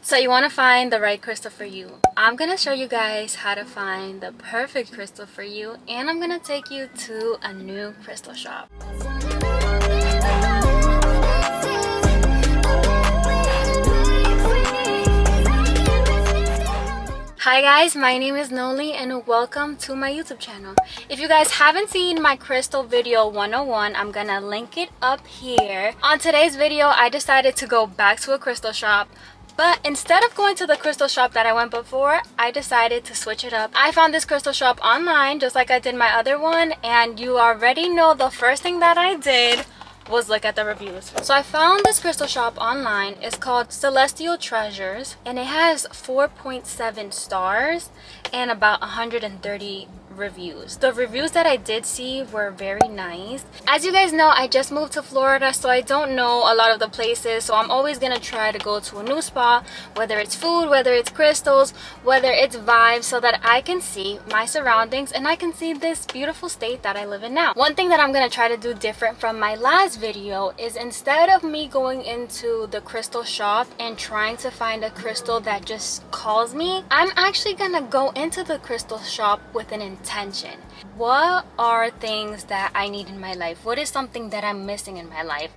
So you want to find the right crystal for you. I'm going to show you guys how to find the perfect crystal for you, and I'm going to take you to a new crystal shop. Hi guys, my name is Noli and welcome to my YouTube channel. If you guys haven't seen my crystal video 101, I'm gonna link it up here. On today's video, I decided to go back to a crystal shop. But instead of going to the crystal shop that I went before, I decided to switch it up. I found this crystal shop online just like I did my other one, and you already know the first thing that I did was look at the reviews. So I found this crystal shop online. It's called Celestial Treasures and it has 4.7 stars and about 130 reviews. The reviews that I did see were very nice. As you guys know, I just moved to Florida, so I don't know a lot of the places, so I'm always gonna try to go to a new spa, whether it's food, whether it's crystals, whether it's vibes, so that I can see my surroundings and I can see this beautiful state that I live in now. One thing that I'm gonna try to do different from my last video is, instead of me going into the crystal shop and trying to find a crystal that just calls me, I'm actually gonna go into the crystal shop with an intention. What are things that I need in my life? What is something that I'm missing in my life?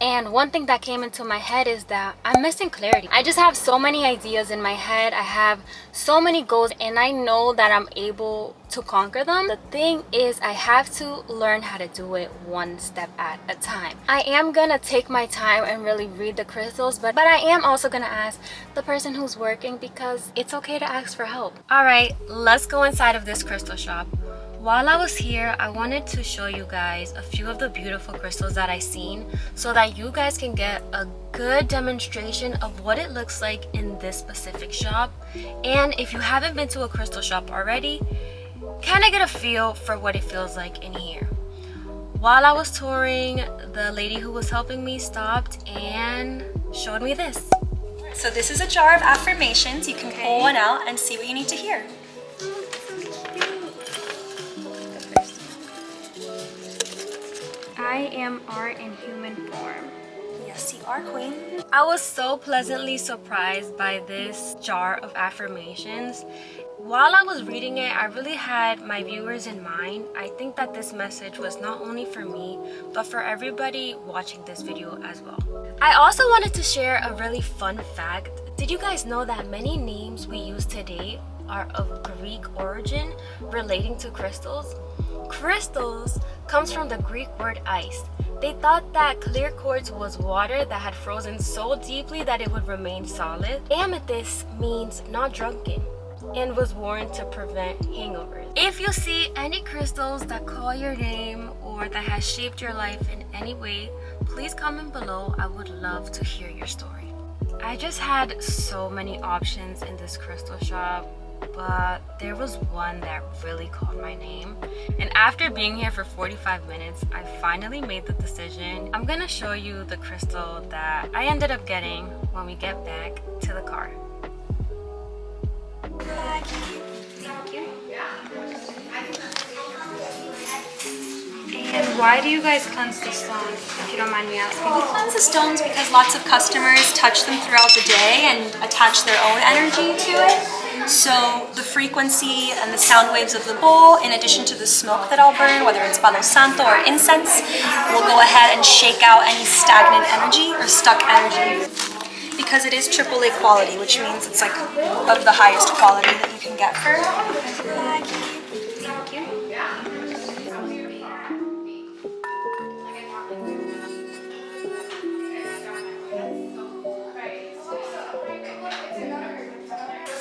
And one thing that came into my head is that I'm missing clarity. I just have so many ideas in my head. I have so many goals and I know that I'm able to conquer them. The thing is, I have to learn how to do it one step at a time. I am gonna take my time and really read the crystals, but I am also gonna ask the person who's working, because it's okay to ask for help. All right, let's go inside of this crystal shop. While I was here, I wanted to show you guys a few of the beautiful crystals that I seen, so that you guys can get a good demonstration of what it looks like in this specific shop. And if you haven't been to a crystal shop already, kind of get a feel for what it feels like in here. While I was touring, the lady who was helping me stopped and showed me this. So this is a jar of affirmations. You can pull one out and see what you need to hear. I am art in human form. Yes, you are, queen. I was so pleasantly surprised by this jar of affirmations. While I was reading it, I really had my viewers in mind. I think that this message was not only for me, but for everybody watching this video as well. I also wanted to share a really fun fact. Did you guys know that many names we use today are of Greek origin relating to crystals? Crystals comes from the Greek word ice. They thought that clear quartz was water that had frozen so deeply that it would remain solid. Amethyst means not drunken and was worn to prevent hangovers. If you see any crystals that call your name or that has shaped your life in any way, please comment below. I would love to hear your story. I just had so many options in this crystal shop, but there was one that really called my name. And after being here for 45 minutes, I finally made the decision. I'm gonna show you the crystal that I ended up getting when we get back to the car. Thank you. And why do you guys cleanse the stones, if you don't mind me asking? We cleanse the stones because lots of customers touch them throughout the day and attach their own energy to it. So the frequency and the sound waves of the bowl, in addition to the smoke that I'll burn, whether it's Palo Santo or incense, will go ahead and shake out any stagnant energy or stuck energy. Because it is AAA quality, which means it's like of the highest quality that you can get for. Thank you.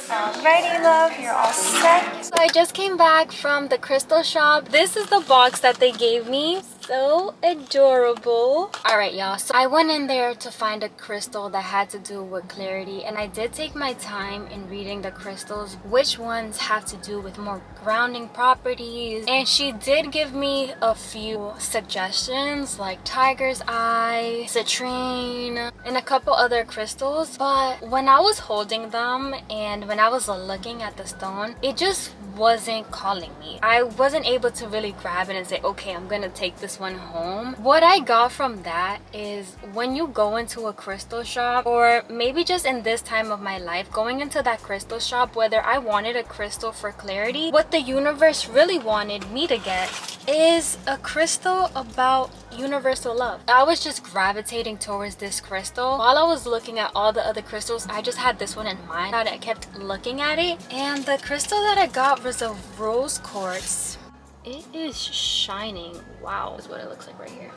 Alrighty, love, you're all set. So I just came back from the crystal shop. This is the box that they gave me. So adorable. Alright, y'all, so I went in there to find a crystal that had to do with clarity, and I did take my time in reading the crystals, which ones have to do with more grounding properties. And she did give me a few suggestions like tiger's eye, citrine, and a couple other crystals. But when I was holding them and when I was looking at the stone, it just wasn't calling me. I wasn't able to really grab it and say, okay, I'm gonna take this this one home. What I got from that is when you go into a crystal shop, or maybe just in this time of my life, going into that crystal shop, whether I wanted a crystal for clarity, what the universe really wanted me to get is a crystal about universal love. I was just gravitating towards this crystal. While I was looking at all the other crystals, I just had this one in mind. I kept looking at it, and the crystal that I got was a rose quartz. It is shining. Wow, is what it looks like right here.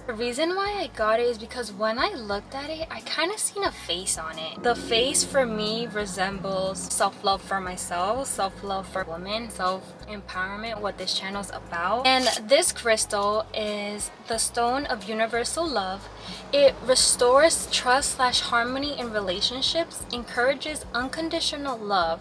The reason why I got it is because when I looked at it, I kind of seen a face on it. The face for me resembles self-love for myself, self-love for women, self-empowerment, what this channel is about. And this crystal is the stone of universal love. It restores trust/harmony in relationships, encourages unconditional love,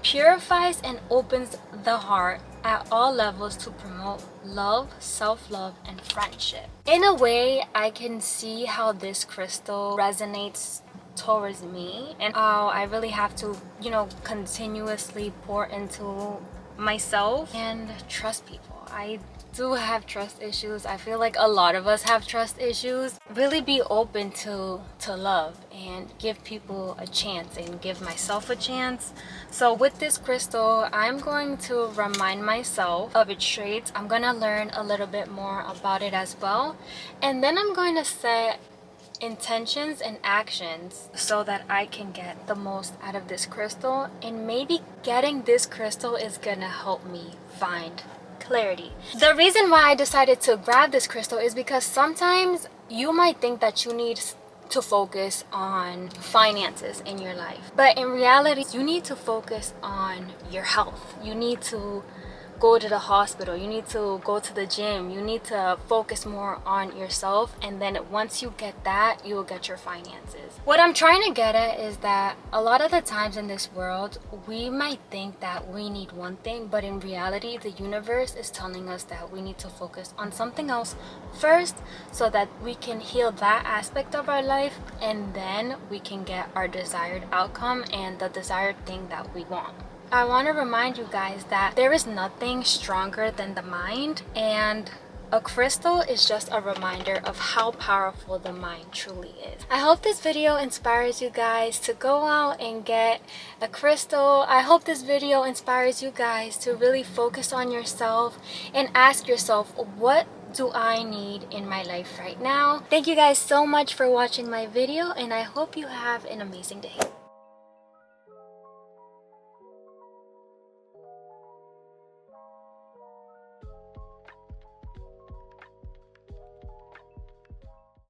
purifies and opens the heart at all levels to promote love, self-love, and friendship. In a way, I can see how this crystal resonates towards me and how I really have to, continuously pour into myself and trust people. I do have trust issues. I feel like a lot of us have trust issues. Really be open to love and give people a chance and give myself a chance. So with this crystal, I'm going to remind myself of its traits. I'm going to learn a little bit more about it as well. And then I'm going to set intentions and actions so that I can get the most out of this crystal. And maybe getting this crystal is going to help me find clarity. The reason why I decided to grab this crystal is because sometimes you might think that you need to focus on finances in your life, but in reality you need to focus on your health. You need to go to the hospital, you need to go to the gym, you need to focus more on yourself, and then once you get that, you will get your finances. What I'm trying to get at is that a lot of the times in this world, we might think that we need one thing, but in reality, the universe is telling us that we need to focus on something else first so that we can heal that aspect of our life, and then we can get our desired outcome and the desired thing that we want. I want to remind you guys that there is nothing stronger than the mind, and a crystal is just a reminder of how powerful the mind truly is. I hope this video inspires you guys to go out and get a crystal. I hope this video inspires you guys to really focus on yourself and ask yourself, what do I need in my life right now? Thank you guys so much for watching my video, and I hope you have an amazing day.